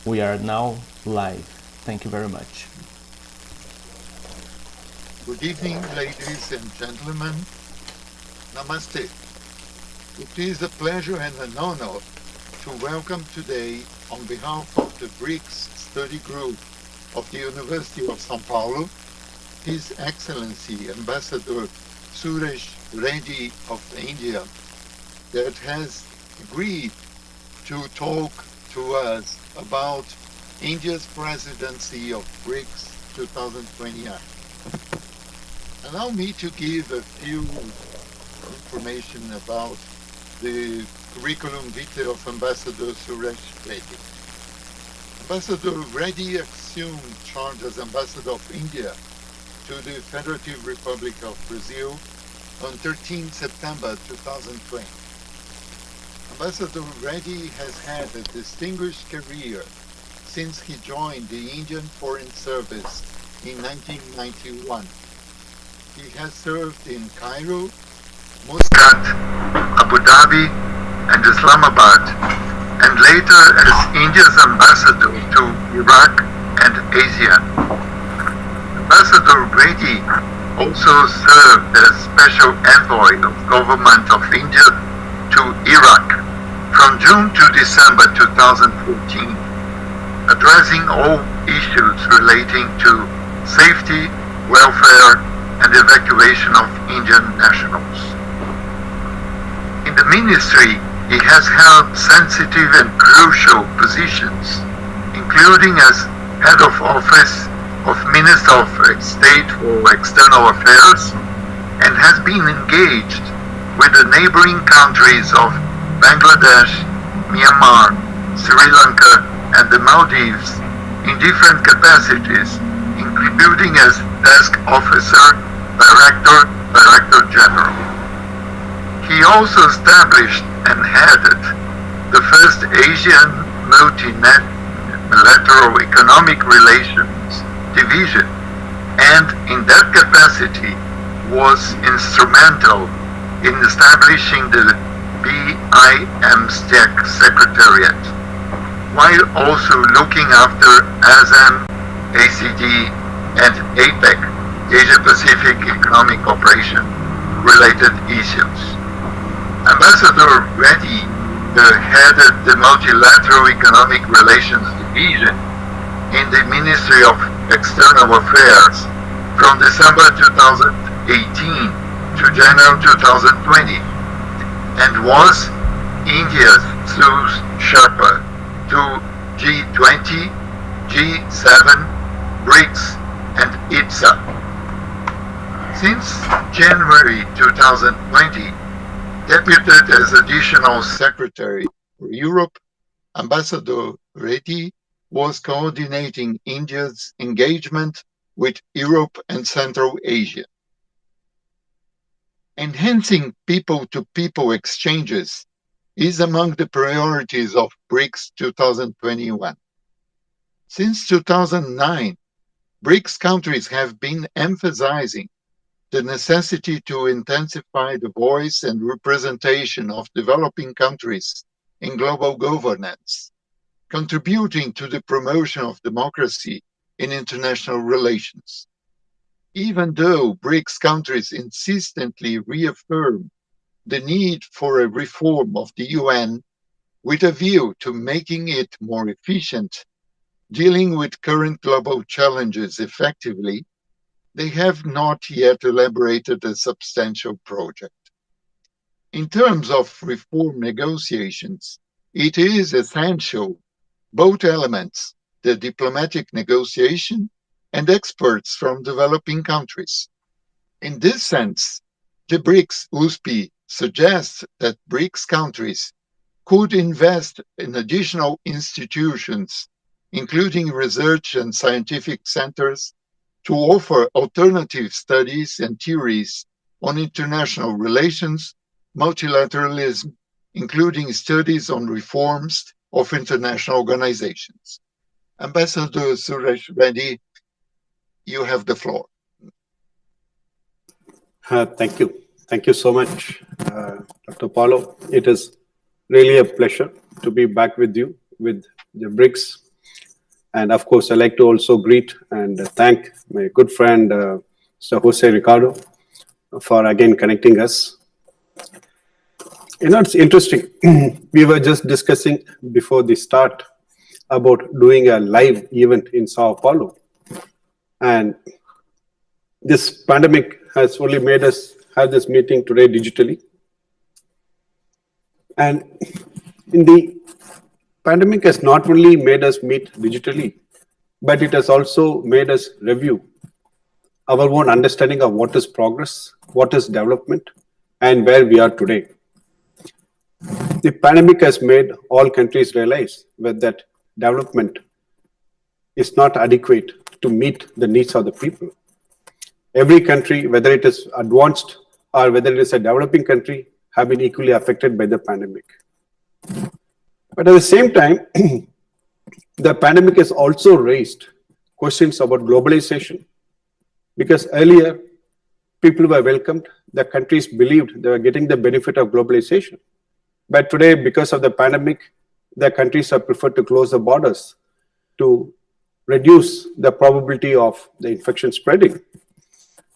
We are now live. Thank you very much. Good evening, ladies and gentlemen. Namaste. It is a pleasure and an honor to welcome today, on behalf of the Brics study group of the University of São Paulo, His Excellency Ambassador Suresh Reddy of India, that has agreed to talk to us about India's presidency of BRICS 2029. Allow me to give a few information about the curriculum vitae of Ambassador Suresh Reddy. Ambassador Reddy assumed charge as Ambassador of India to the Federative Republic of Brazil on 13 September 2020. Ambassador Reddy has had a distinguished career since he joined the Indian Foreign Service in 1991. He has served in Cairo, Muscat, Abu Dhabi, and Islamabad, and later as India's ambassador to Iraq and Asia. Ambassador Reddy also served as Special Envoy of Government of India to Iraq from June to December 2014, addressing all issues relating to safety, welfare, and evacuation of Indian nationals. In the ministry, he has held sensitive and crucial positions, including as Head of Office of Minister of State for External Affairs, and has been engaged with the neighboring countries of Bangladesh, Myanmar, Sri Lanka, and the Maldives in different capacities, including as Desk Officer, Director General. He also established and headed the first Asian Multilateral Economic Relations Division, and in that capacity was instrumental in establishing the BIMSTEC Secretariat, while also looking after ASEAN, ACD, and APEC, Asia-Pacific Economic Cooperation related issues. Ambassador Reddy headed the Multilateral Economic Relations Division in the Ministry of External Affairs from December 2018 to January 2020, and was India's sous Sherpa to G20, G7, BRICS, and ITSA. Since January 2020, deputed as Additional Secretary for Europe, Ambassador Reddy was coordinating India's engagement with Europe and Central Asia. Enhancing people-to-people exchanges is among the priorities of BRICS 2021. Since 2009, BRICS countries have been emphasizing the necessity to intensify the voice and representation of developing countries in global governance, contributing to the promotion of democracy in international relations. Even though BRICS countries insistently reaffirm the need for a reform of the UN with a view to making it more efficient, dealing with current global challenges effectively, they have not yet elaborated a substantial project. In terms of reform negotiations, it is essential both elements, the diplomatic negotiation and experts from developing countries. In this sense, the BRICS USP suggests that BRICS countries could invest in additional institutions, including research and scientific centers, to offer alternative studies and theories on international relations, multilateralism, including studies on reforms of international organizations. Ambassador Suresh Reddy, you have the floor. Thank you. Thank you so much, Dr. Paulo. It is really a pleasure to be back with you with the BRICS And of course, I'd like to also greet and thank my good friend, Mr. Jose Ricardo, for again connecting us. You know, it's interesting. We were just discussing before the start about doing a live event in Sao Paulo. And this pandemic has only made us have this meeting today digitally. And in the pandemic has not only made us meet digitally, but it has also made us review our own understanding of what is progress, what is development, and where we are today. The pandemic has made all countries realize that development is not adequate to meet the needs of the people. Every country, whether it is advanced or whether it is a developing country, have been equally affected by the pandemic. But at the same time, the pandemic has also raised questions about globalization, because earlier people were welcomed, the countries believed they were getting the benefit of globalization. But today, because of the pandemic, the countries have preferred to close the borders to reduce the probability of the infection spreading.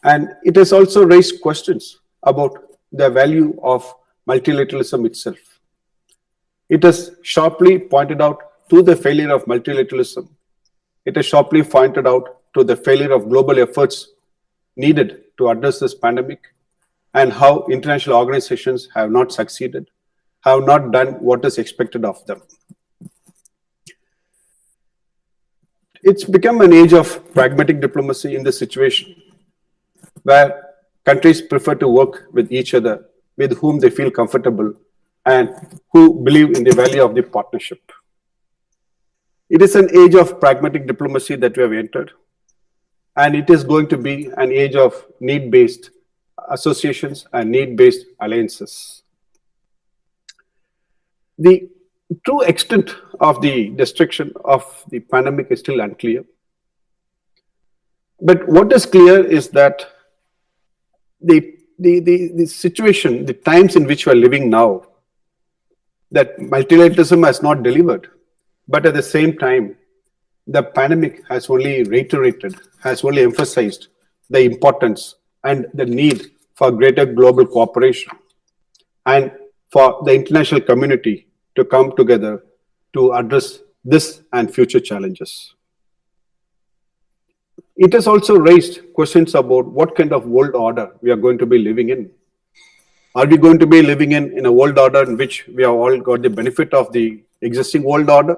And it has also raised questions about the value of multilateralism itself. It has sharply pointed out to the failure of multilateralism. It has sharply pointed out to the failure of global efforts needed to address this pandemic, and how international organizations have not succeeded, have not done what is expected of them. It's become an age of pragmatic diplomacy in this situation, where countries prefer to work with each other, with whom they feel comfortable, and who believe in the value of the partnership. It is an age of pragmatic diplomacy that we have entered, and it is going to be an age of need-based associations and need-based alliances. The true extent of the destruction of the pandemic is still unclear. But what is clear is that the situation, the times in which we are living now, that multilateralism has not delivered, but at the same time, the pandemic has only reiterated, has only emphasized the importance and the need for greater global cooperation, and for the international community to come together to address this and future challenges. It has also raised questions about what kind of world order we are going to be living in. Are we going to be living in a world order in which we have all got the benefit of the existing world order?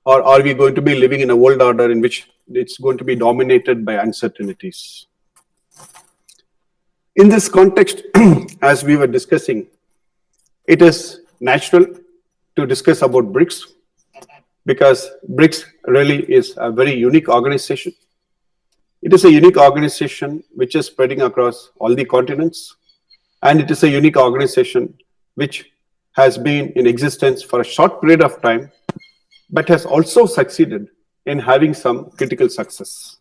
Or are we going to be living in a world order in which it's going to be dominated by uncertainties? In this context, as we were discussing, it is natural to discuss about BRICS, because BRICS really is a very unique organization. It is a unique organization which is spreading across all the continents, and it is a unique organization which has been in existence for a short period of time, but has also succeeded in having some critical success.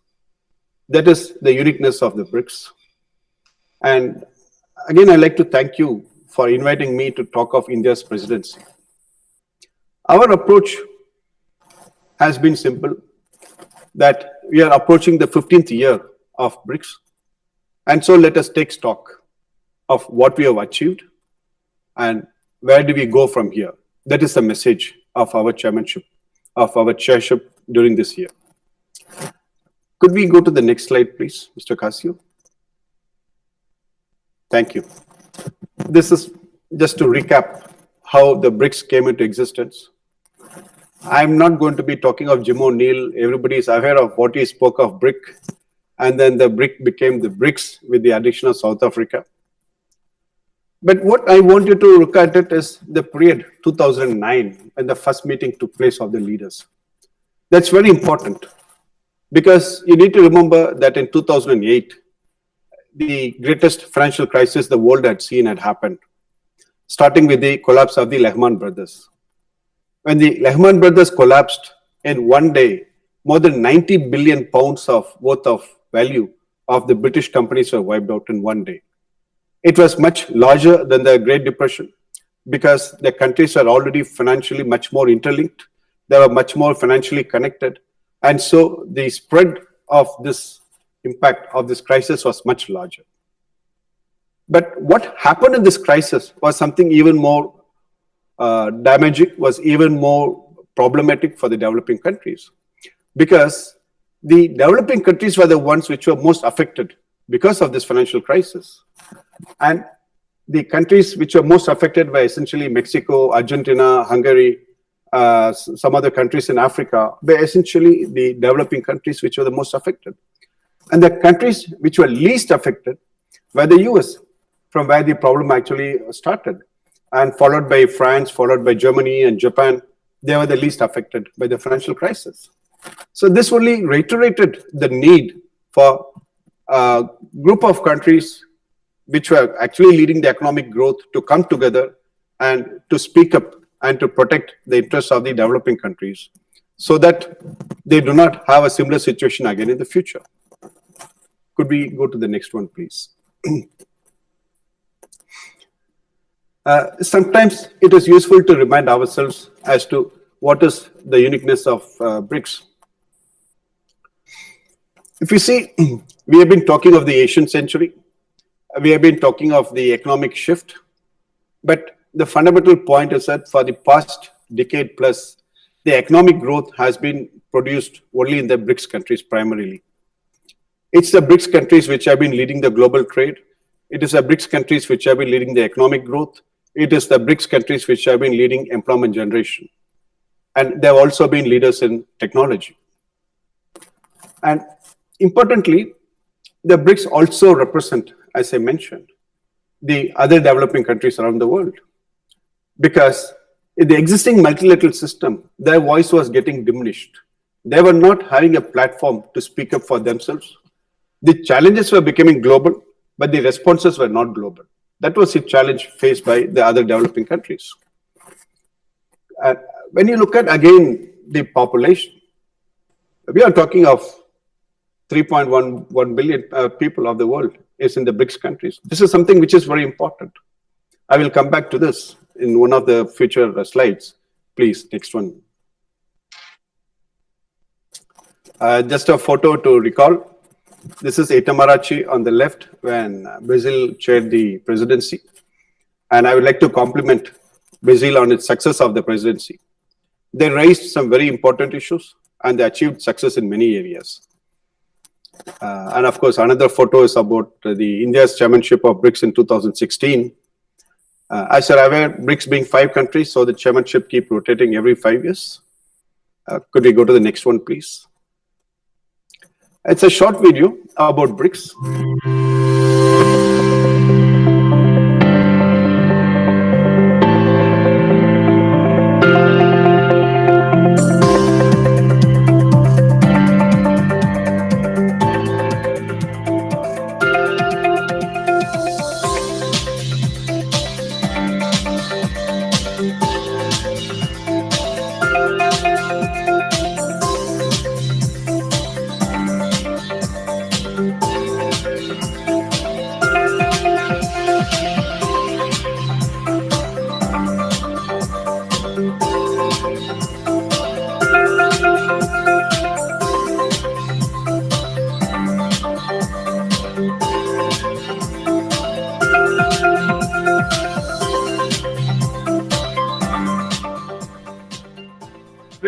That is the uniqueness of the BRICS. And again, I'd like to thank you for inviting me to talk of India's presidency. Our approach has been simple, that we are approaching the 15th year of BRICS. And so let us take stock of what we have achieved and where do we go from here. That is the message of our chairmanship, of our chairship during this year. Could we go to the next slide, please, Mr. Casio? Thank you. This is just to recap how the BRICS came into existence. I'm not going to be talking of Jim O'Neill. Everybody is aware of what he spoke of BRIC, and then the BRIC became the BRICS with the addition of South Africa. But what I want you to look at it is the period 2009, when the first meeting took place of the leaders. That's very important, because you need to remember that in 2008, the greatest financial crisis the world had seen had happened, starting with the collapse of the Lehman Brothers. When the Lehman Brothers collapsed, in one day, more than 90 billion pounds worth of value of the British companies were wiped out in one day. It was much larger than the Great Depression, because the countries were already financially much more interlinked. They were much more financially connected. And so the spread of this impact of this crisis was much larger. But what happened in this crisis was something even more damaging, was even more problematic for the developing countries, because the developing countries were the ones which were most affected because of this financial crisis. And the countries which were most affected were essentially Mexico, Argentina, Hungary, some other countries in Africa, were essentially the developing countries which were the most affected. And the countries which were least affected were the US, from where the problem actually started, and followed by France, followed by Germany and Japan. They were the least affected by the financial crisis. So this only reiterated the need for a group of countries which were actually leading the economic growth to come together and to speak up and to protect the interests of the developing countries, so that they do not have a similar situation again in the future. Could we go to the next one, please? Sometimes it is useful to remind ourselves as to what is the uniqueness of BRICS. If you see, we have been talking of the Asian century, we have been talking of the economic shift, but the fundamental point is that for the past decade plus, the economic growth has been produced only in the BRICS countries primarily. It's the BRICS countries which have been leading the global trade. It is the BRICS countries which have been leading the economic growth. It is the BRICS countries which have been leading employment generation. And they've also been leaders in technology. And importantly, the BRICS also represent, as I mentioned, the other developing countries around the world. Because in the existing multilateral system, their voice was getting diminished. They were not having a platform to speak up for themselves. The challenges were becoming global, but the responses were not global. That was the challenge faced by the other developing countries. When you look at, again, the population, we are talking of 3.11 billion people of the world is in the BRICS countries. This is something which is very important. I will come back to this in one of the future slides. Please, next one. Just a photo to recall. This is Itamaraty on the left when Brazil chaired the presidency. And I would like to compliment Brazil on its success of the presidency. They raised some very important issues and they achieved success in many areas. And of course, another photo is about the India's chairmanship of BRICS in 2016. As you're aware, BRICS being 5 countries, so the chairmanship keep rotating every 5 years. Could we go to the next one, please? It's a short video about BRICS.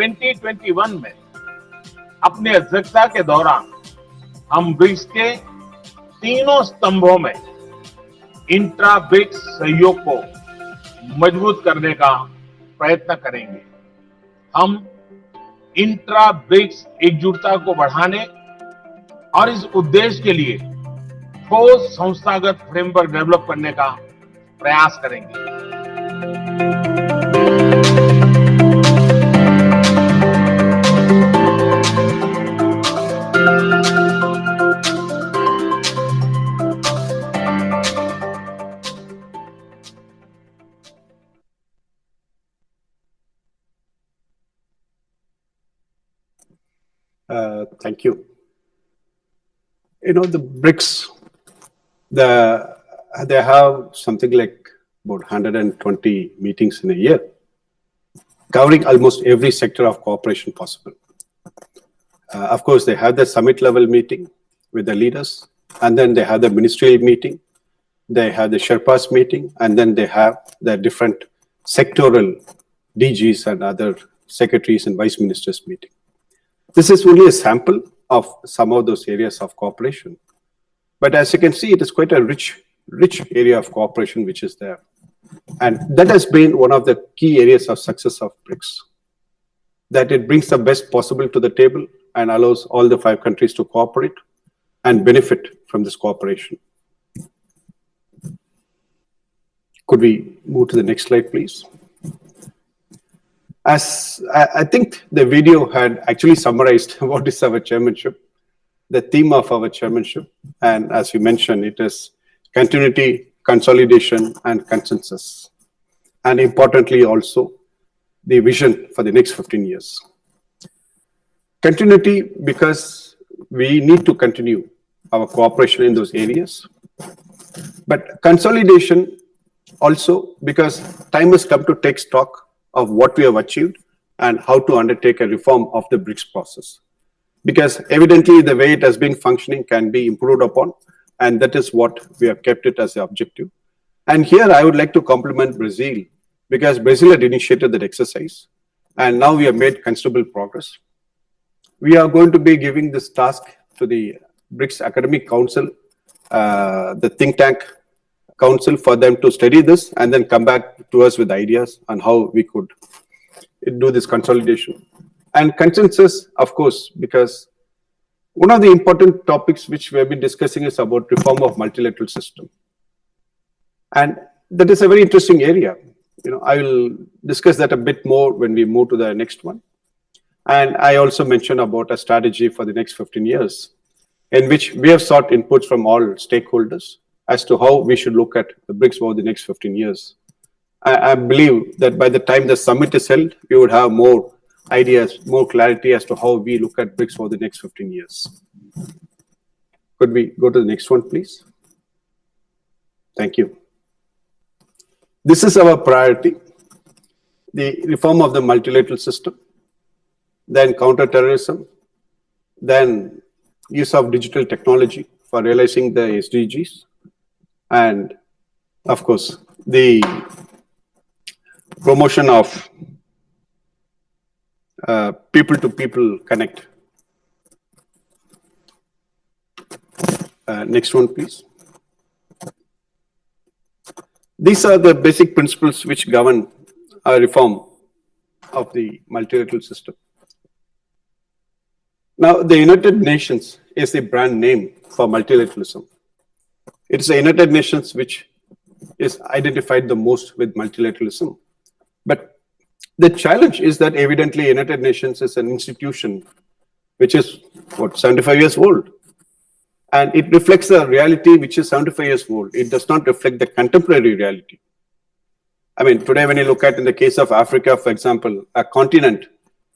2021 में अपने अध्यक्षता के दौरान हम BRICS के तीनों स्तंभों में इंट्रा ब्रिक्स सहयोग को मजबूत करने का प्रयत्न करेंगे। हम इंट्रा ब्रिक्स एकजुटता को बढ़ाने और इस उद्देश्य के लिए ठोस संस्थागत फ्रेमवर्क डेवलप करने का प्रयास करेंगे। Thank you. You know, the BRICS, they have something like about 120 meetings in a year, covering almost every sector of cooperation possible. Of course, they have the summit level meeting with the leaders, and then they have the ministerial meeting, they have the Sherpas meeting, and then they have the different sectoral DGs and other secretaries and vice ministers meeting. This is only a sample of some of those areas of cooperation. But as you can see, it is quite a rich area of cooperation which is there. And that has been one of the key areas of success of BRICS, that it brings the best possible to the table and allows all the 5 countries to cooperate and benefit from this cooperation. Could we move to the next slide, please? As I think the video had actually summarized what is our chairmanship, the theme of our chairmanship, and as you mentioned, it is continuity, consolidation, and consensus. And importantly also, the vision for the next 15 years. Continuity, because we need to continue our cooperation in those areas. But consolidation also because time has come to take stock of what we have achieved and how to undertake a reform of the BRICS process. Because evidently the way it has been functioning can be improved upon, and that is what we have kept it as the objective. And here I would like to compliment Brazil, because Brazil had initiated that exercise, and now we have made considerable progress. We are going to be giving this task to the BRICS Academic Council, the think tank council, for them to study this and then come back to us with ideas on how we could do this consolidation. And consensus, of course, because one of the important topics which we have been discussing is about reform of multilateral system. And that is a very interesting area. I will discuss that a bit more when we move to the next one. And I also mentioned about a strategy for the next 15 years, in which we have sought inputs from all stakeholders as to how we should look at the BRICS over the next 15 years. I believe that by the time the summit is held, we would have more ideas, more clarity as to how we look at BRICS for the next 15 years. Could we go to the next one, please? Thank you. This is our priority, the reform of the multilateral system, then counterterrorism, then use of digital technology for realizing the SDGs, and of course, the promotion of people-to-people connect. Next one, please. These are the basic principles which govern our reform of the multilateral system. Now, the United Nations is the brand name for multilateralism. It is the United Nations which is identified the most with multilateralism. But the challenge is that evidently United Nations is an institution which is, 75 years old. And it reflects a reality which is 75 years old. It does not reflect the contemporary reality. I mean, today when you look at in the case of Africa, for example, a continent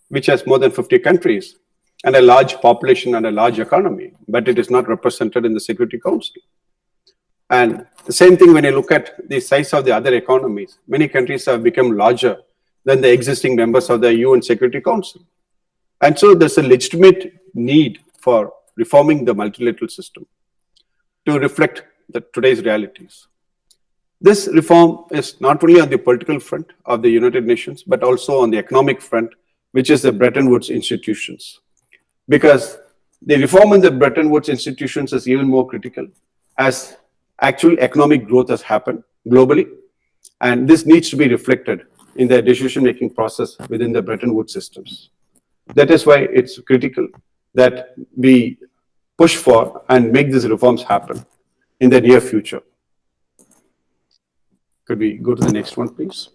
which has more than 50 countries and a large population and a large economy, but it is not represented in the Security Council. And the same thing when you look at the size of the other economies, many countries have become larger than the existing members of the UN Security Council. And so there's a legitimate need for reforming the multilateral system to reflect today's realities. This reform is not only on the political front of the United Nations, but also on the economic front, which is the Bretton Woods institutions. Because the reform in the Bretton Woods institutions is even more critical, as actual economic growth has happened globally, and this needs to be reflected in the decision-making process within the Bretton Woods systems. That is why it's critical that we push for and make these reforms happen in the near future. Could we go to the next one, please?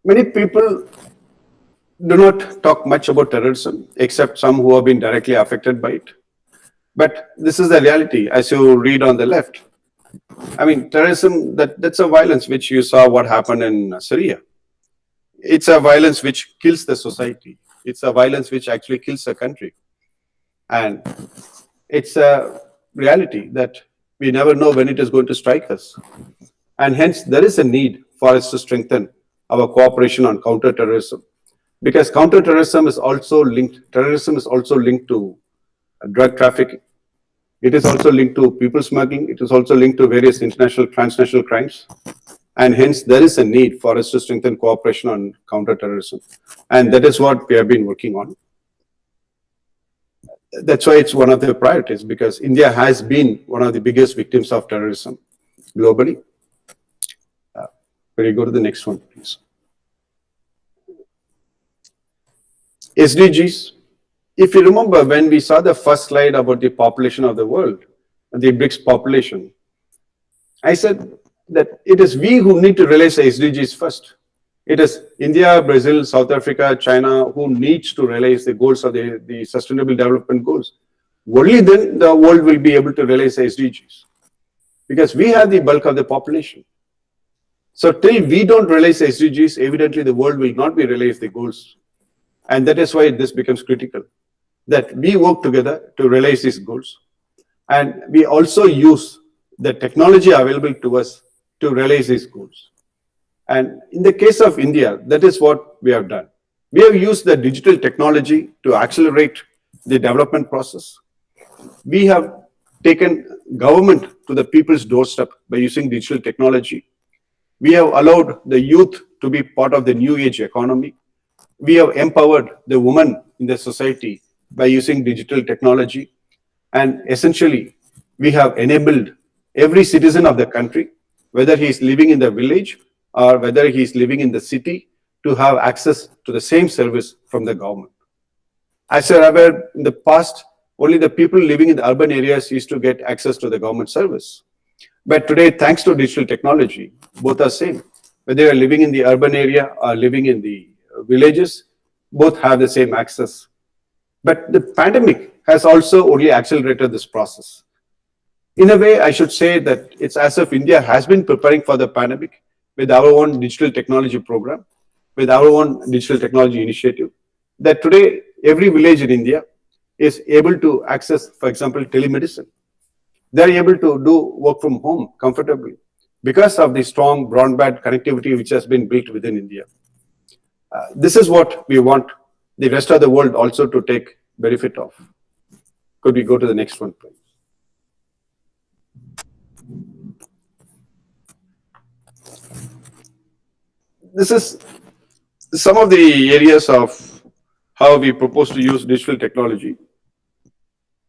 Many people do not talk much about terrorism, except some who have been directly affected by it. But this is the reality, as you read on the left. I mean, terrorism, that's a violence which you saw what happened in Syria. It's a violence which kills the society. It's a violence which actually kills a country. And it's a reality that we never know when it is going to strike us. And hence, there is a need for us to strengthen our cooperation on counter-terrorism, because counter-terrorism is also linked to drug trafficking. It is also linked to people smuggling. It is also linked to various international, transnational crimes. And hence, there is a need for us to strengthen cooperation on counter-terrorism. And that is what we have been working on. That's why it's one of the priorities, because India has been one of the biggest victims of terrorism globally. Can you go to the next one, please? SDGs. If you remember, when we saw the first slide about the population of the world, the BRICS population, I said that it is we who need to realize the SDGs first. It is India, Brazil, South Africa, China who needs to realize the goals of the Sustainable Development Goals. Only then the world will be able to realize the SDGs, because we have the bulk of the population. So till we don't realize the SDGs, evidently the world will not be realize the goals. And that is why this becomes critical, that we work together to realize these goals. And we also use the technology available to us to realize these goals. And in the case of India, that is what we have done. We have used the digital technology to accelerate the development process. We have taken government to the people's doorstep by using digital technology. We have allowed the youth to be part of the new age economy. We have empowered the women in the society by using digital technology. And essentially, we have enabled every citizen of the country, whether he is living in the village or whether he is living in the city, to have access to the same service from the government. As you're aware, in the past, only the people living in the urban areas used to get access to the government service. But today, thanks to digital technology, both are same. Whether you're living in the urban area or living in the villages, both have the same access. But the pandemic has also only accelerated this process. In a way, I should say that it's as if India has been preparing for the pandemic with our own digital technology program, with our own digital technology initiative, that today every village in India is able to access, for example, telemedicine. They're able to do work from home comfortably because of the strong broadband connectivity which has been built within India. This is what we want the rest of the world also to take benefit of. Could we go to the next one, please? This is some of the areas of how we propose to use digital technology.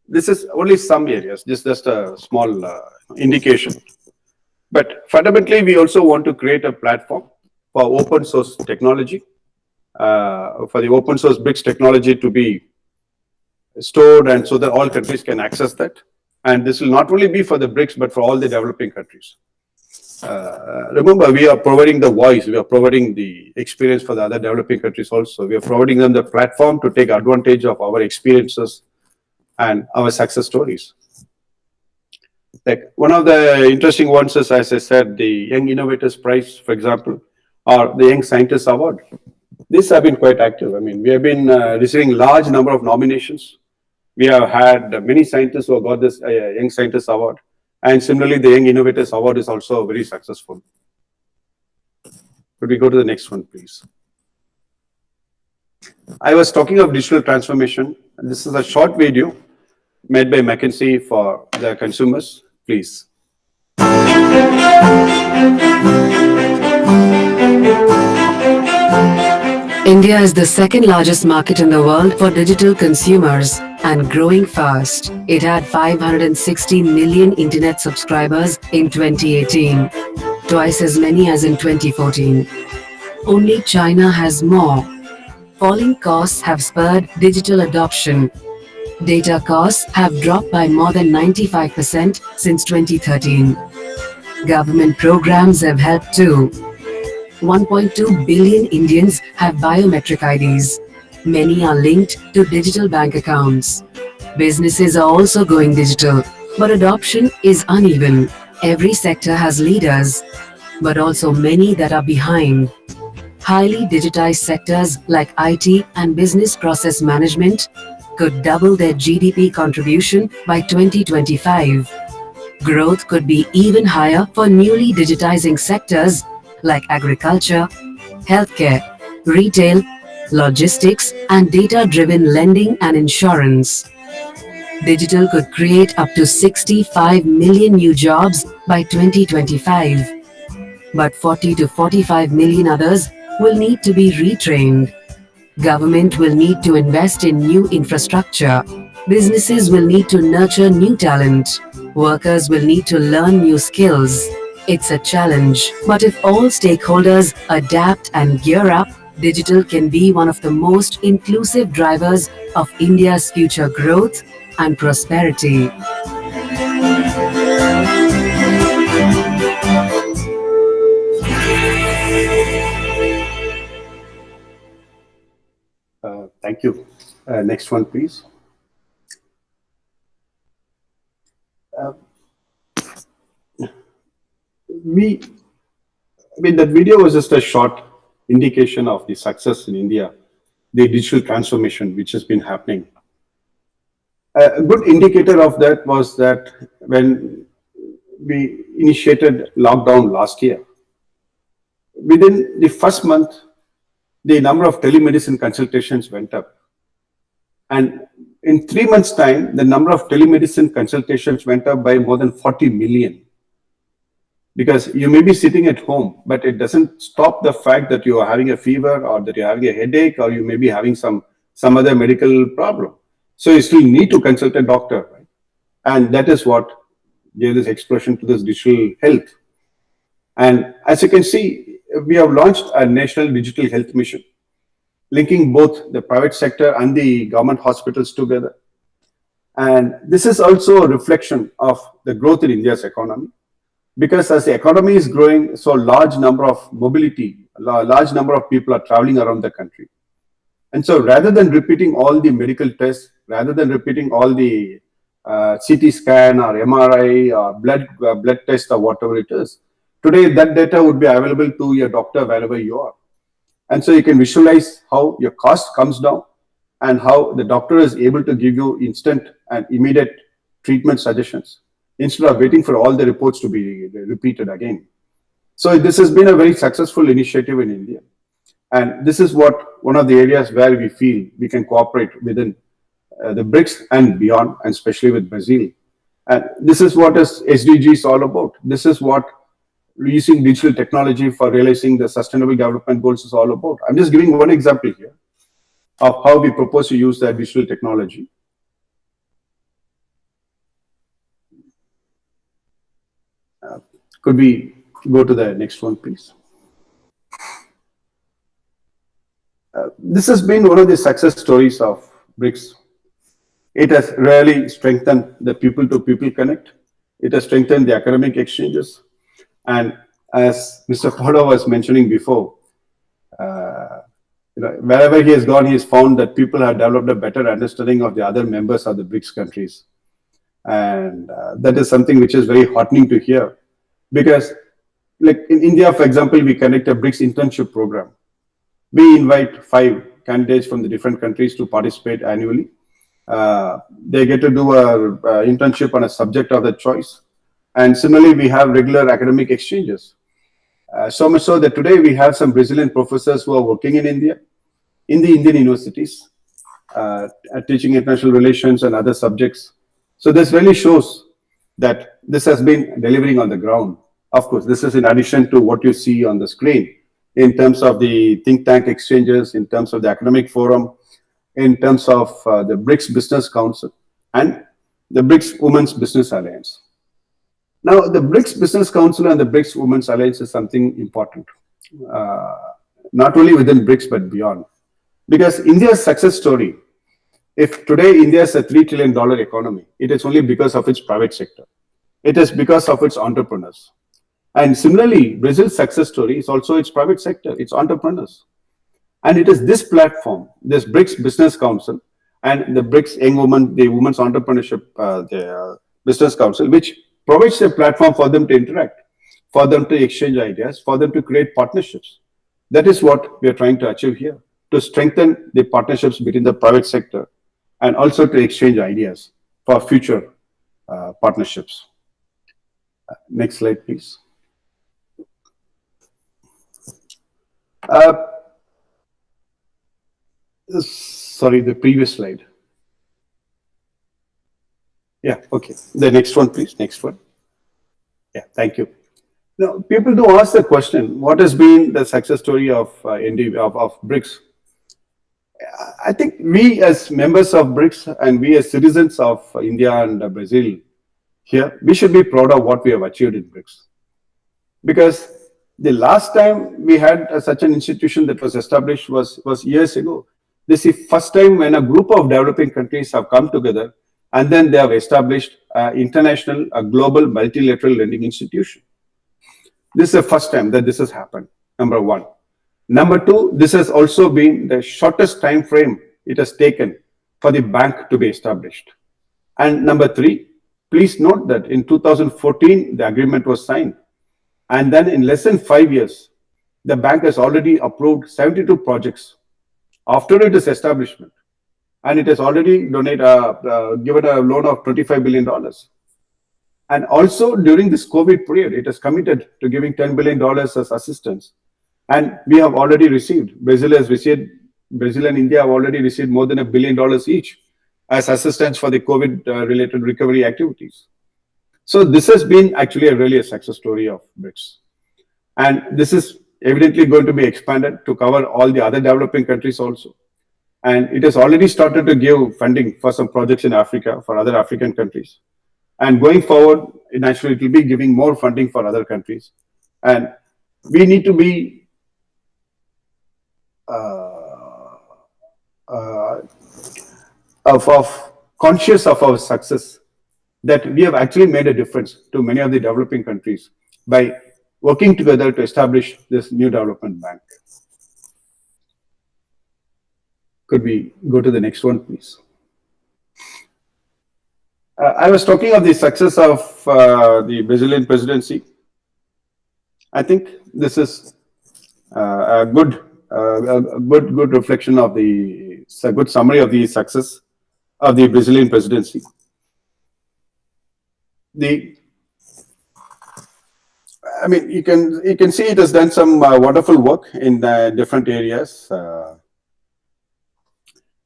This is only some areas, just a small indication. But fundamentally, we also want to create a platform for open source technology, for the open source BRICS technology to be stored, and so that all countries can access that. And this will not only be for the BRICS, but for all the developing countries. Remember, we are providing the voice, we are providing the experience for the other developing countries also. We are providing them the platform to take advantage of our experiences and our success stories. Like one of the interesting ones is, as I said, the Young Innovators Prize, for example, or the Young Scientists Award. These have been quite active. I mean, we have been receiving large number of nominations. We have had many scientists who have got this Young Scientists Award. And similarly, the Young Innovators Award is also very successful. Could we go to the next one, please? I was talking of digital transformation. This is a short video made by McKinsey for the consumers. Please. India is the second largest market in the world for digital consumers and growing fast. It had 560 million internet subscribers in 2018, twice as many as in 2014. Only China has more. Falling costs have spurred digital adoption. Data costs have dropped by more than 95% since 2013. Government programs have helped too. 1.2 billion Indians have biometric IDs. Many are linked to digital bank accounts. Businesses are also going digital, but adoption is uneven. Every sector has leaders, but also many that are behind. Highly digitized sectors like IT and business process management could double their GDP contribution by 2025. Growth could be even higher for newly digitizing sectors like agriculture, healthcare, retail, logistics, and data-driven lending and insurance. Digital could create up to 65 million new jobs by 2025. But 40 to 45 million others will need to be retrained. Government will need to invest in new infrastructure. Businesses will need to nurture new talent. Workers will need to learn new skills. It's a challenge, but if all stakeholders adapt and gear up, digital can be one of the most inclusive drivers of India's future growth and prosperity. Thank you. Next one, please. That video was just a short indication of the success in India, the digital transformation which has been happening. A good indicator of that was that when we initiated lockdown last year, within the first month, the number of telemedicine consultations went up. And in 3 months' time, the number of telemedicine consultations went up by more than 40 million. Because you may be sitting at home, but it doesn't stop the fact that you are having a fever or that you're having a headache or you may be having some other medical problem. So you still need to consult a doctor. Right? And that is what gave this explosion to this digital health. And as you can see, we have launched a national digital health mission, linking both the private sector and the government hospitals together. And this is also a reflection of the growth in India's economy. Because as the economy is growing, so large number of mobility, a large number of people are traveling around the country. And so rather than repeating all the medical tests, rather than repeating all the CT scan or MRI or blood test or whatever it is, today that data would be available to your doctor wherever you are. And so you can visualize how your cost comes down and how the doctor is able to give you instant and immediate treatment suggestions instead of waiting for all the reports to be repeated again. So this has been a very successful initiative in India. And this is one of the areas where we feel we can cooperate within the BRICS and beyond, and especially with Brazil. And this is what is Sdgs all about. This is what using digital technology for realizing the sustainable development goals is all about. I'm just giving one example here of how we propose to use that digital technology. Could we go to the next one, please? This has been one of the success stories of BRICS. It has really strengthened the people-to-people connect. It has strengthened the academic exchanges. And as Mr. Paulo was mentioning before, wherever he has gone, he has found that people have developed a better understanding of the other members of the BRICS countries. And that is something which is very heartening to hear. Because like in India, for example, we conduct a BRICS internship program. We invite 5 candidates from the different countries to participate annually. They get to do an internship on a subject of their choice. And similarly, we have regular academic exchanges. So much so that today we have some Brazilian professors who are working in India, in the Indian universities, teaching international relations and other subjects. So this really shows that this has been delivering on the ground. Of course, this is in addition to what you see on the screen in terms of the think tank exchanges, in terms of the academic forum, in terms of the BRICS Business Council and the BRICS Women's Business Alliance. Now, the BRICS Business Council and the BRICS Women's Alliance is something important, not only within BRICS but beyond. Because India's success story, if today India is a $3 trillion economy, it is only because of its private sector. It is because of its entrepreneurs. And similarly, Brazil's success story is also its private sector, its entrepreneurs. And it is this platform, this BRICS Business Council and the BRICS Young Women, the Women's Entrepreneurship the Business Council, which provides a platform for them to interact, for them to exchange ideas, for them to create partnerships. That is what we are trying to achieve here, to strengthen the partnerships between the private sector and also to exchange ideas for future partnerships. Next slide, please. Sorry, the previous slide. Yeah, okay. The next one, please. Next one. Yeah, thank you. Now, people do ask the question, what has been the success story of BRICS? I think we as members of BRICS and we as citizens of India and Brazil here, we should be proud of what we have achieved in BRICS. Because the last time we had such an institution that was established was years ago. This is the first time when a group of developing countries have come together and then they have established a global multilateral lending institution. This is the first time that this has happened, number one. Number two, this has also been the shortest time frame it has taken for the bank to be established. And number three, please note that in 2014, the agreement was signed. And then in less than 5 years, the bank has already approved 72 projects after its establishment. And it has already given a loan of $25 billion. And also during this COVID period, it has committed to giving $10 billion as assistance. And we have already received, Brazil and India have already received more than $1 billion each as assistance for the COVID-related recovery activities. So this has been actually really a success story of BRICS. And this is evidently going to be expanded to cover all the other developing countries also. And it has already started to give funding for some projects in Africa, for other African countries. And going forward, naturally, it will be giving more funding for other countries. And we need to be conscious of our success, that we have actually made a difference to many of the developing countries by working together to establish this new development bank. Could we go to the next one, please? I was talking of the success of the Brazilian presidency. I think this is a good reflection of a good summary of the success of the Brazilian presidency. I mean, you can see it has done some wonderful work in different areas.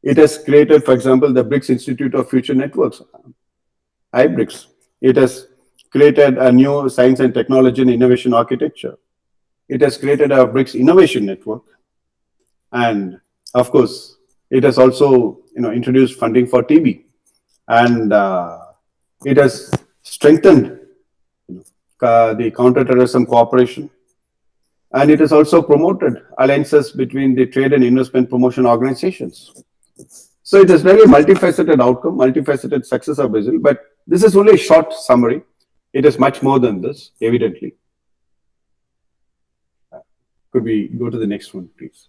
It has created, for example, the BRICS Institute of Future Networks, BRICS. It has created a new science and technology and innovation architecture. It has created a BRICS Innovation Network. And of course, it has also introduced funding for TB. And it has strengthened the counterterrorism cooperation. And it has also promoted alliances between the trade and investment promotion organizations. So it is very multifaceted outcome, multifaceted success of Brazil, but this is only a short summary. It is much more than this, evidently. Could we go to the next one, please?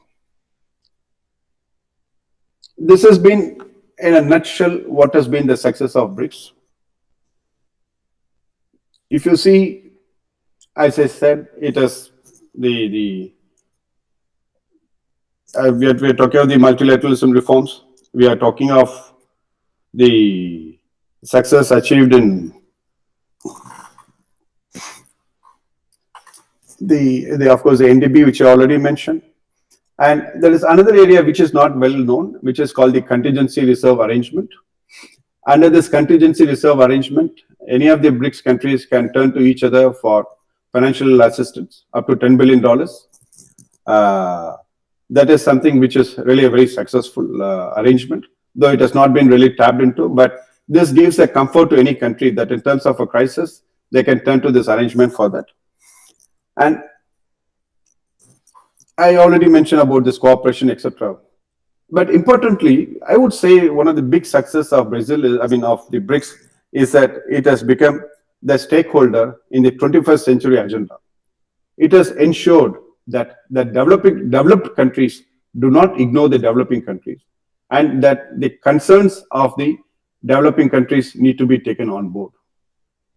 This has been, in a nutshell, what has been the success of BRICS. If you see, as I said, it is we are talking of the multilateralism reforms. We are talking of the success achieved in of course, the NDB, which I already mentioned. And there is another area which is not well known, which is called the contingency reserve arrangement. Under this contingency reserve arrangement, any of the BRICS countries can turn to each other for financial assistance up to $10 billion. That is something which is really a very successful arrangement, though it has not been really tapped into. But this gives a comfort to any country that in terms of a crisis, they can turn to this arrangement for that. And I already mentioned about this cooperation, etc. But importantly, I would say one of the big success of Brazil, of the BRICS, is that it has become the stakeholder in the 21st century agenda. It has ensured that the developed countries do not ignore the developing countries, and that the concerns of the developing countries need to be taken on board.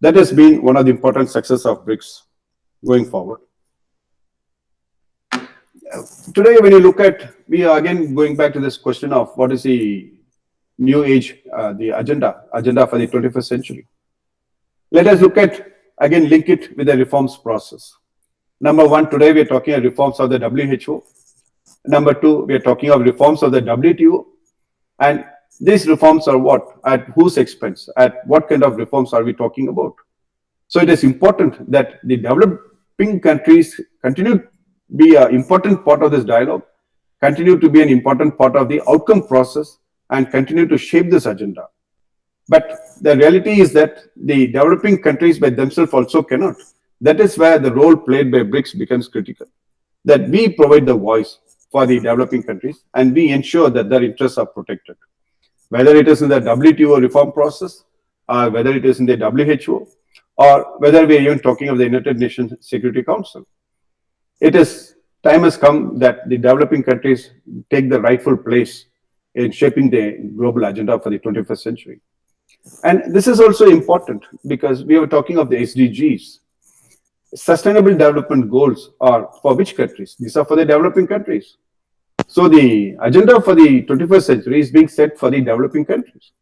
That has been one of the important success of BRICS going forward. Today, when you look at, we are again going back to this question of what is the new age, the agenda for the 21st century. Let us look at, again, link it with the reforms process. Number one, today we are talking about reforms of the WHO. Number two, we are talking of reforms of the WTO. And these reforms are what? At whose expense? At what kind of reforms are we talking about? So it is important that the developing countries continue to be an important part of this dialogue, continue to be an important part of the outcome process, and continue to shape this agenda. But the reality is that the developing countries by themselves also cannot. That is where the role played by BRICS becomes critical. That we provide the voice for the developing countries and we ensure that their interests are protected. Whether it is in the WTO reform process, or whether it is in the WHO, or whether we are even talking of the United Nations Security Council. Time has come that the developing countries take the rightful place in shaping the global agenda for the 21st century. And this is also important because we were talking of the SDGs. Sustainable Development Goals are for which countries? These are for the developing countries. So the agenda for the 21st century is being set for the developing countries.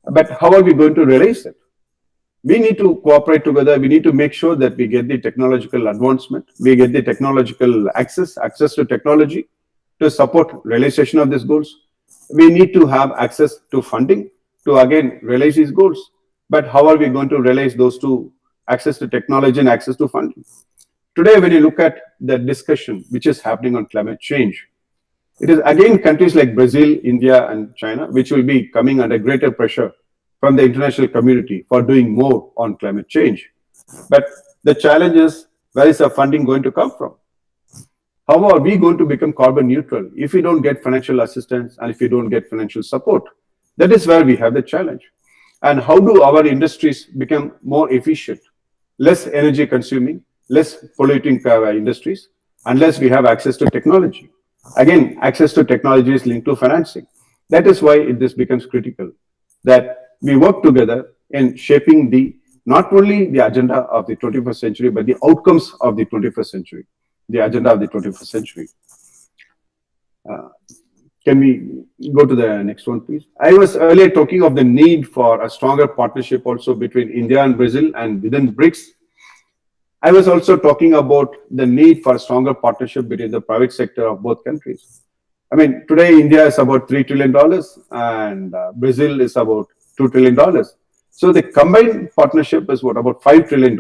But how are we going to realize it? We need to cooperate together. We need to make sure that we get the technological advancement. We get the technological access to technology to support realization of these goals. We need to have access to funding to again realize these goals. But how are we going to realize those two, access to technology and access to funding? Today, when you look at the discussion which is happening on climate change, it is again countries like Brazil, India, and China, which will be coming under greater pressure from the international community for doing more on climate change. But the challenge is, where is the funding going to come from? How are we going to become carbon neutral if we don't get financial assistance and if we don't get financial support? That is where we have the challenge. And how do our industries become more efficient, less energy consuming, less polluting industries, unless we have access to technology? Again, access to technology is linked to financing. That is why this becomes critical, that we work together in shaping not only the agenda of the 21st century, but the outcomes of the 21st century, the agenda of the 21st century. Can we go to the next one, please? I was earlier talking of the need for a stronger partnership also between India and Brazil and within BRICS. I was also talking about the need for a stronger partnership between the private sector of both countries. I mean, today India is about $3 trillion and Brazil is about $2 trillion. So the combined partnership is what, about $5 trillion.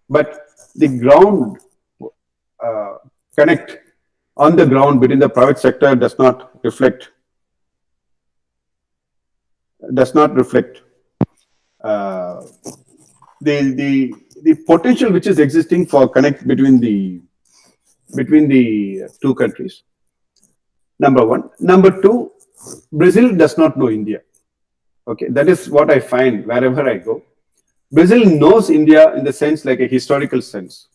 But the ground connect on the ground between the private sector does not reflect the potential which is existing for connect between the two countries. Number one. Number two, Brazil does not know India. Okay, that is what I find wherever I go. Brazil knows India in the sense like a historical sense,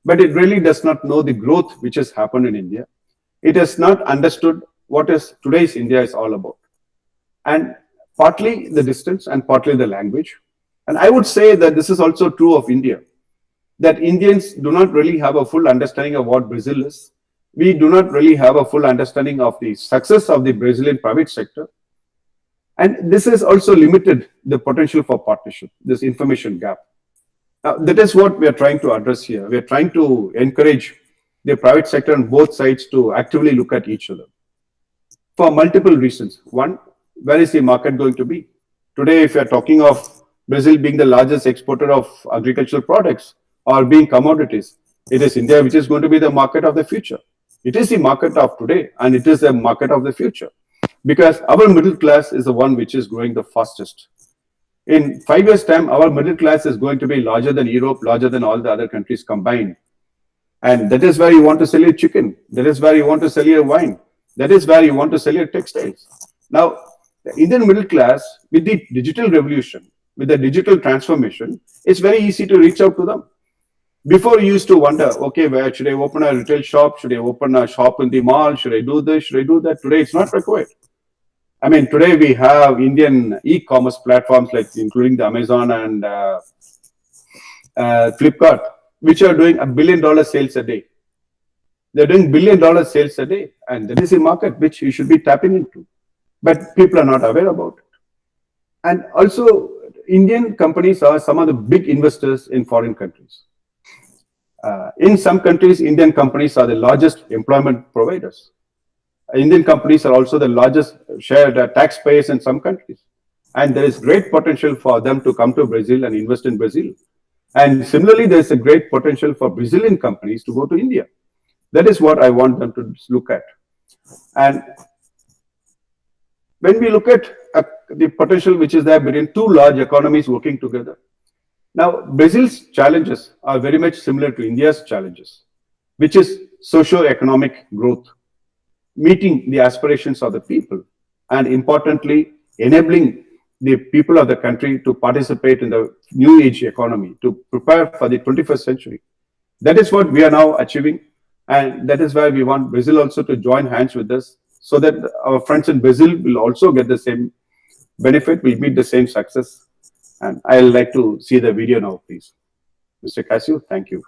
but it really does not know the growth which has happened in India. It has not understood what is today's India is all about. And partly the distance and partly the language. And I would say that this is also true of India, that Indians do not really have a full understanding of what Brazil is. We do not really have a full understanding of the success of the Brazilian private sector. And this has also limited the potential for partnership, this information gap. Now, that is what we are trying to address here. We are trying to encourage the private sector on both sides to actively look at each other for multiple reasons. One, where is the market going to be? Today, if you are talking of Brazil being the largest exporter of agricultural products or being commodities, it is India which is going to be the market of the future. It is the market of today and it is the market of the future, because our middle class is the one which is growing the fastest. In 5 years' time, our middle class is going to be larger than Europe, larger than all the other countries combined. And that is where you want to sell your chicken. That is where you want to sell your wine. That is where you want to sell your textiles. Now, the Indian middle class, with the digital revolution, with the digital transformation, it's very easy to reach out to them. Before, you used to wonder, okay, where should I open a retail shop? Should I open a shop in the mall? Should I do this? Should I do that? Today, it's not required. I mean, today we have Indian e-commerce platforms like including the Amazon and Flipkart, which are doing $1 billion sales a day. They're doing $1 billion sales a day, and that is a market which you should be tapping into. But people are not aware about it. And also, Indian companies are some of the big investors in foreign countries. In some countries, Indian companies are the largest employment providers. Indian companies are also the largest shared taxpayers in some countries. And there is great potential for them to come to Brazil and invest in Brazil. And similarly, there's a great potential for Brazilian companies to go to India. That is what I want them to look at. And when we look at the potential which is there between two large economies working together, now Brazil's challenges are very much similar to India's challenges, which is socio-economic growth, meeting the aspirations of the people, and importantly, enabling the people of the country to participate in the new age economy, to prepare for the 21st century. That is what we are now achieving. And that is why we want Brazil also to join hands with us, so that our friends in Brazil will also get the same benefit, will meet the same success. And I'd like to see the video now, please. Mr. Casio, thank you.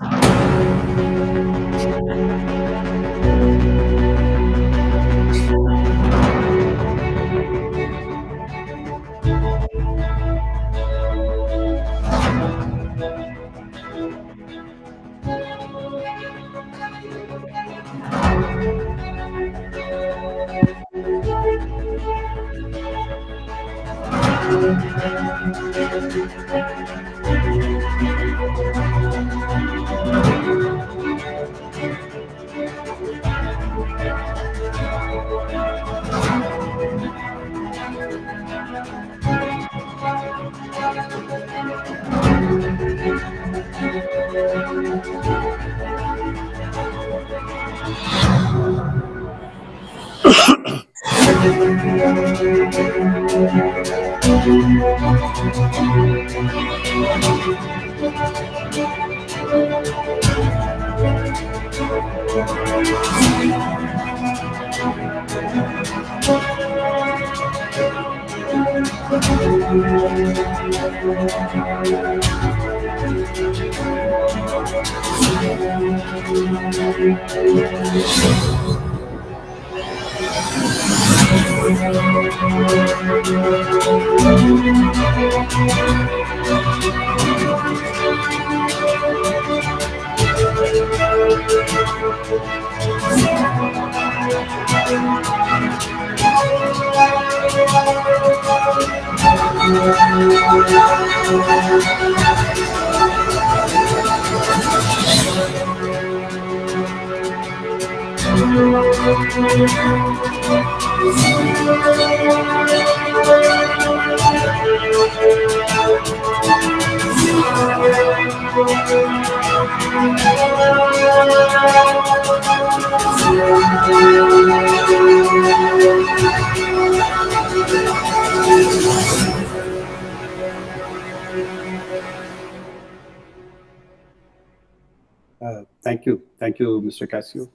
Thank you, Mr. Casio.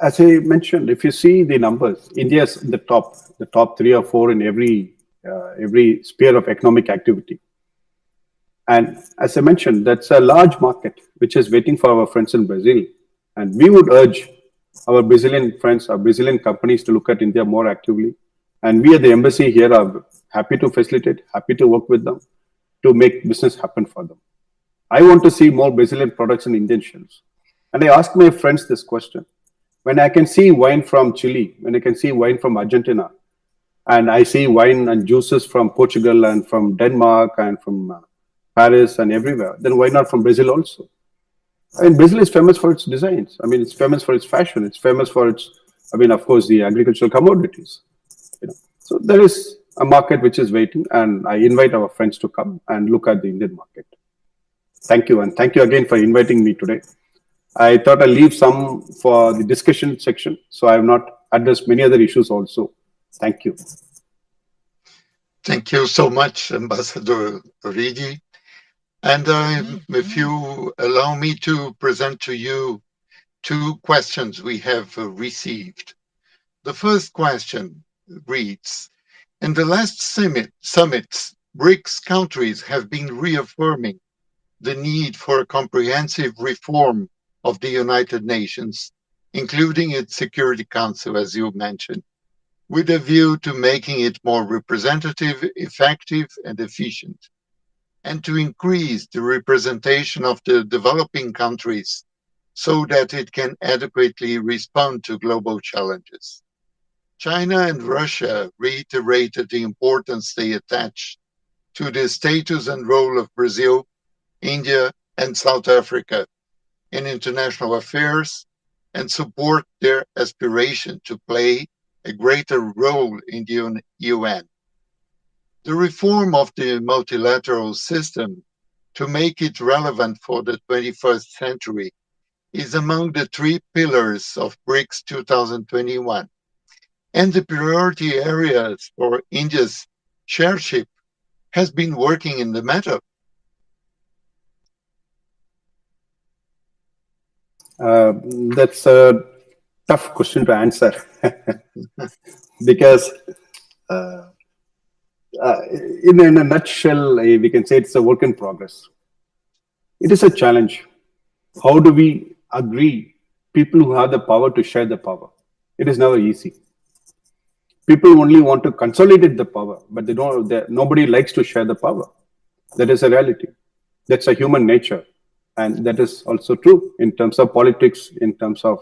As I mentioned, if you see the numbers, India is in the top 3 or 4 in every sphere of economic activity. And as I mentioned, that's a large market which is waiting for our friends in Brazil. And we would urge our Brazilian friends, our Brazilian companies to look at India more actively. And we at the embassy here are happy to facilitate, happy to work with them to make business happen for them. I want to see more Brazilian products in Indian shelves. And I ask my friends this question. When I can see wine from Chile, when I can see wine from Argentina, and I see wine and juices from Portugal and from Denmark and from Paris and everywhere, then why not from Brazil also? I mean, Brazil is famous for its designs. I mean, it's famous for its fashion. It's famous for its, I mean, of course, the agricultural commodities. You know. So there is a market which is waiting, and I invite our friends to come and look at the Indian market. Thank you, and thank you again for inviting me today. I thought I'll leave some for the discussion section, so I have not addressed many other issues also. Thank you. Thank you so much, Ambassador Reddy. And if you allow me to present to you 2 questions we have received. The first question reads, in the last summits, BRICS countries have been reaffirming the need for a comprehensive reform of the United Nations, including its Security Council, as you mentioned, with a view to making it more representative, effective, and efficient. and to increase the representation of the developing countries so that it can adequately respond to global challenges. China and Russia reiterated the importance they attach to the status and role of Brazil, India, and South Africa in international affairs and support their aspiration to play a greater role in the UN. The reform of the multilateral system to make it relevant for the 21st century is among the 3 pillars of BRICS 2021, and the priority areas for India's chairship has been working in the matter. That's a tough question to answer because in a nutshell, we can say it's a work in progress. It is a challenge. How do we agree people who have the power to share the power? It is never easy. People only want to consolidate the power, but they don't. Nobody likes to share the power. That is a reality. That's a human nature. And that is also true in terms of politics, in terms of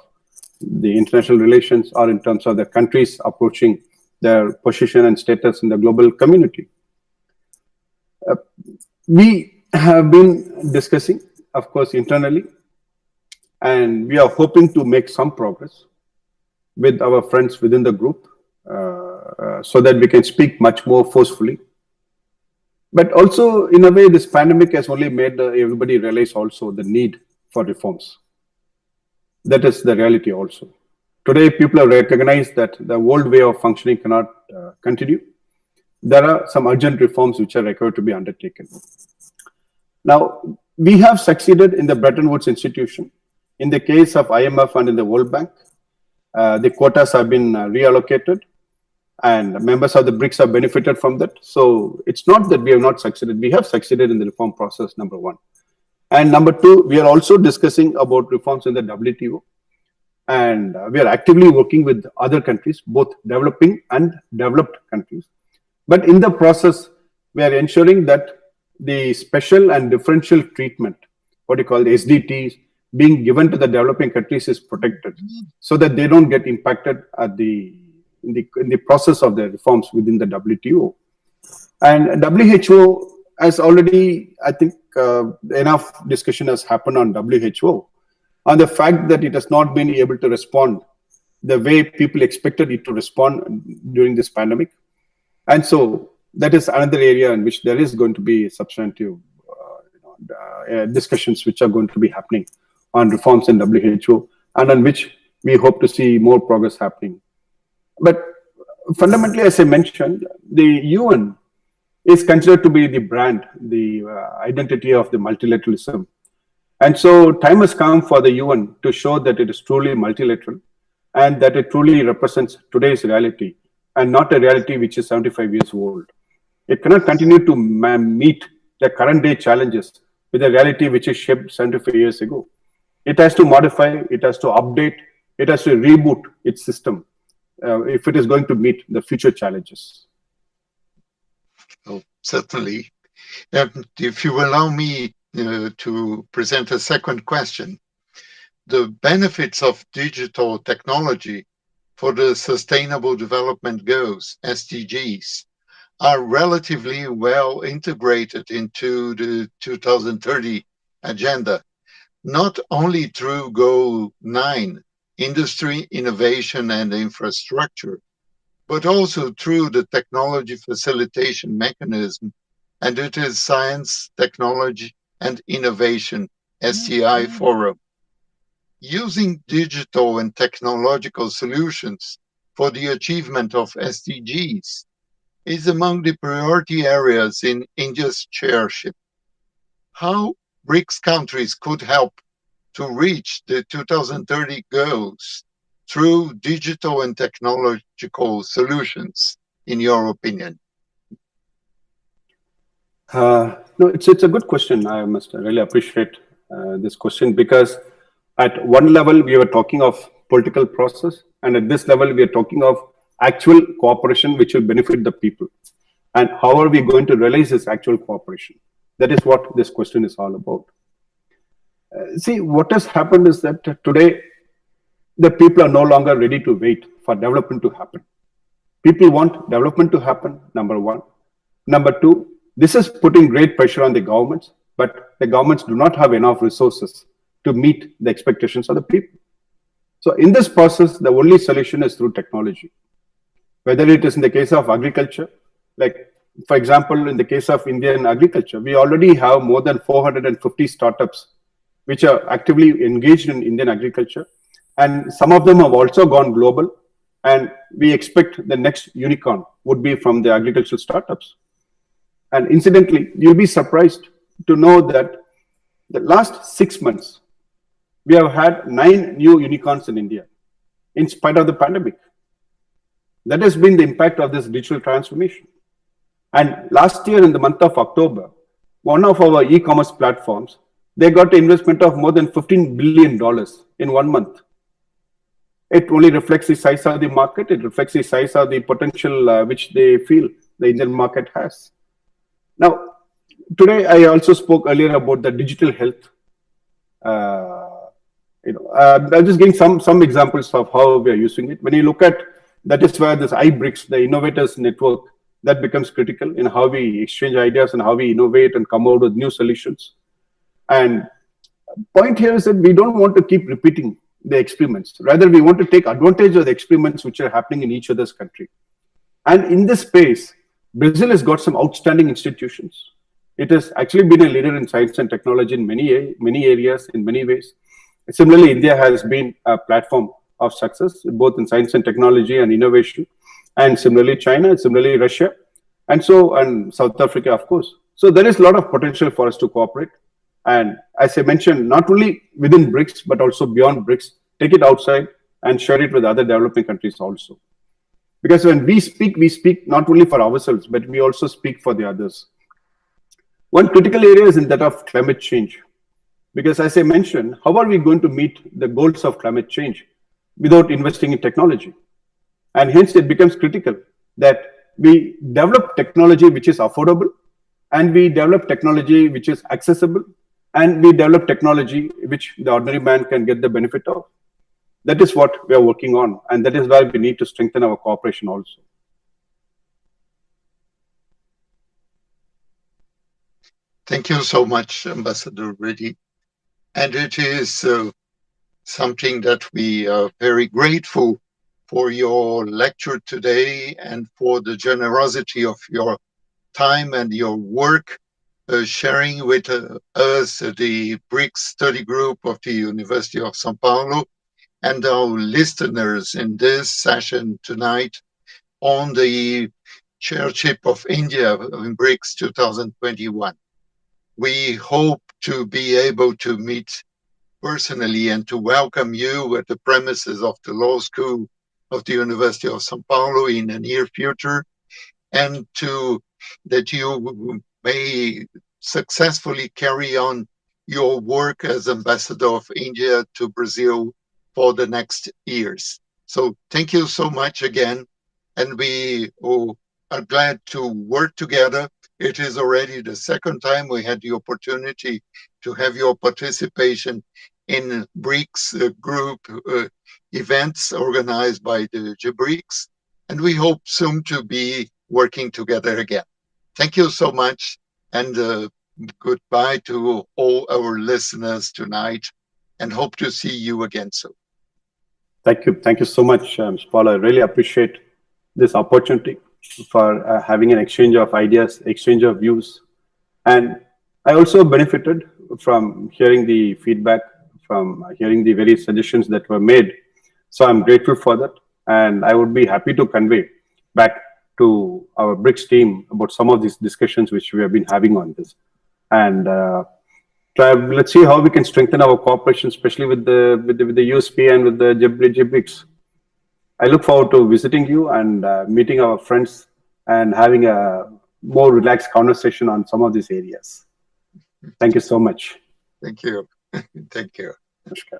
the international relations, or in terms of the countries approaching their position and status in the global community. We have been discussing, of course, internally, and we are hoping to make some progress with our friends within the group so that we can speak much more forcefully. But also, in a way, this pandemic has only made everybody realize also the need for reforms. That is the reality also. Today, people have recognized that the old way of functioning cannot continue. There are some urgent reforms which are required to be undertaken. Now, we have succeeded in the Bretton Woods institution. In the case of IMF and in the World Bank, the quotas have been reallocated, and members of the BRICS have benefited from that. So it's not that we have not succeeded. We have succeeded in the reform process, number one. And number two, we are also discussing about reforms in the WTO. And we are actively working with other countries, both developing and developed countries. But in the process, we are ensuring that the special and differential treatment, what you call the SDTs, being given to the developing countries is protected so that they don't get impacted at in the process of the reforms within the WTO. And WHO has already, I think, enough discussion has happened on WHO on the fact that it has not been able to respond the way people expected it to respond during this pandemic. And so that is another area in which there is going to be substantive discussions which are going to be happening on reforms in WHO, and on which we hope to see more progress happening. But fundamentally, as I mentioned, the UN is considered to be the brand, the identity of the multilateralism. And so time has come for the UN to show that it is truly multilateral and that it truly represents today's reality and not a reality which is 75 years old. It cannot continue to meet the current day challenges with a reality which is shaped 75 years ago. It has to modify, it has to update, it has to reboot its system if it is going to meet the future challenges. Oh, certainly. If you allow me to present a second question, the benefits of digital technology for the Sustainable Development Goals, SDGs, are relatively well integrated into the 2030 agenda, not only through Goal 9, Industry, Innovation and Infrastructure, but also through the Technology Facilitation Mechanism, and it is Science, Technology and Innovation, STI Forum. Using digital and technological solutions for the achievement of SDGs is among the priority areas in India's chairship. How BRICS countries could help to reach the 2030 goals through digital and technological solutions, in your opinion? No, it's a good question. I must really appreciate this question, because at one level we were talking of political process, and at this level we are talking of actual cooperation which will benefit the people. And how are we going to realize this actual cooperation? That is what this question is all about. See, what has happened is that today, the people are no longer ready to wait for development to happen. People want development to happen, number one. Number two, this is putting great pressure on the governments, but the governments do not have enough resources to meet the expectations of the people. So in this process, the only solution is through technology. Whether it is in the case of agriculture, like for example, in the case of Indian agriculture, we already have more than 450 startups which are actively engaged in Indian agriculture. And some of them have also gone global. And we expect the next unicorn would be from the agricultural startups. And incidentally, you'll be surprised to know that the last 6 months, we have had 9 new unicorns in India, in spite of the pandemic. That has been the impact of this digital transformation. And last year in the month of October, one of our e-commerce platforms, they got an investment of more than $15 billion in 1 month. It only reflects the size of the market. It reflects the size of the potential which they feel the Indian market has. Now, today I also spoke earlier about the digital health. I'm just giving some examples of how we are using it. When you look at, that is where this Brics, the innovators network, that becomes critical in how we exchange ideas and how we innovate and come out with new solutions. And point here is that we don't want to keep repeating the experiments. Rather, we want to take advantage of the experiments which are happening in each other's country. And in this space, Brazil has got some outstanding institutions. It has actually been a leader in science and technology in many areas, in many ways. Similarly, India has been a platform of success, both in science and technology and innovation. And similarly, China, and similarly, Russia, and South Africa, of course. So there is a lot of potential for us to cooperate. And as I mentioned, not only within BRICS, but also beyond BRICS, take it outside and share it with other developing countries also. Because when we speak not only for ourselves, but we also speak for the others. One critical area is in that of climate change. Because as I mentioned, how are we going to meet the goals of climate change without investing in technology? And hence it becomes critical that we develop technology which is affordable, and we develop technology which is accessible, and we develop technology which the ordinary man can get the benefit of. That is what we are working on, and that is why we need to strengthen our cooperation also. Thank you so much, Ambassador Reddy. And it is something that we are very grateful for your lecture today and for the generosity of your time and your work, sharing with us the BRICS study group of the University of São Paulo and our listeners in this session tonight on the chairship of India in BRICS 2021. We hope to be able to meet personally and to welcome you at the premises of the Law School of the University of São Paulo in the near future, and that you may successfully carry on your work as Ambassador of India to Brazil for the next years. So thank you so much again, and we are glad to work together. It is already the second time we had the opportunity to have your participation in BRICS group events organized by the GEBRICS, and we hope soon to be working together again. Thank you so much, and goodbye to all our listeners tonight, and hope to see you again soon. Thank you. Thank you so much, Paul. I really appreciate this opportunity for having an exchange of ideas, exchange of views. And I also benefited from hearing the feedback, from hearing the various suggestions that were made. So I'm grateful for that. And I would be happy to convey back to our BRICS team about some of these discussions which we have been having on this. And let's see how we can strengthen our cooperation, especially with the USP and with the GEBRICS. I look forward to visiting you and meeting our friends and having a more relaxed conversation on some of these areas. Thank you so much. Thank you. Thank you. Namaskar.